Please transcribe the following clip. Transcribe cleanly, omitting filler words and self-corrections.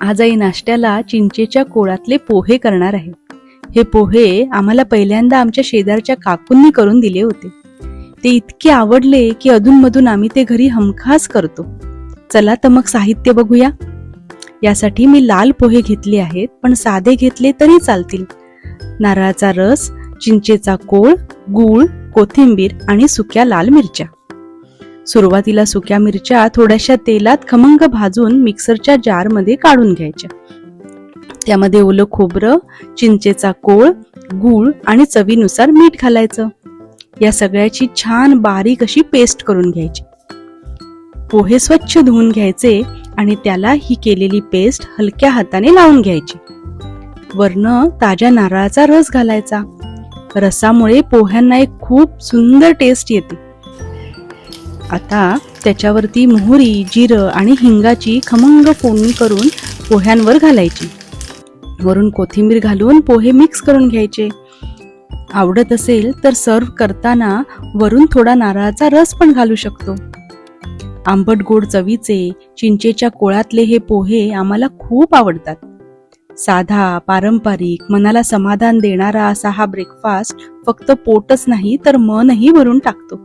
आज आई नाश्त्याला चिंचेच्या कोळातले पोहे करणार आहे. हे पोहे आम्हाला पहिल्यांदा आमच्या शेजारच्या काकूंनी करून दिले होते. ते इतके आवडले की अधूनमधून आम्ही ते घरी हमखास करतो. चला तर मग साहित्य बघूया. यासाठी मी लाल पोहे घेतले आहेत, पण साधे घेतले तरी चालतील. नारळाचा रस, चिंचेचा कोळ, गूळ, कोथिंबीर आणि सुक्या लाल मिरच्या. सुरुवातीला सुक्या मिरच्या थोड्याशा तेलात खमंग भाजून मिक्सरच्या जारमध्ये काढून घ्यायच्या. त्यामध्ये ओलं खोबरं, चिंचेचा कोळ, गूळ आणि चवीनुसार मीठ घालायचं. या सगळ्याची छान बारीक अशी पेस्ट करून घ्यायची. पोहे स्वच्छ धुवून घ्यायचे आणि त्याला ही केलेली पेस्ट हलक्या हाताने लावून घ्यायची. वरनं ताज्या नारळाचा रस घालायचा. रसामुळे पोह्यांना एक खूप सुंदर टेस्ट येते. आता त्याच्यावरती मोहरी, जिरं आणि हिंगाची खमंग फोडणी करून पोह्यांवर घालायची. वरून कोथिंबीर घालून पोहे मिक्स करून घ्यायचे. आवडत असेल तर सर्व करताना वरून थोडा नारळाचा रस पण घालू शकतो. आंबट गोड चवीचे चिंचेच्या कोळातले हे पोहे आम्हाला खूप आवडतात. साधा, पारंपरिक, मनाला समाधान देणारा असा हा ब्रेकफास्ट फक्त पोटच नाही तर मनही भरून टाकतो.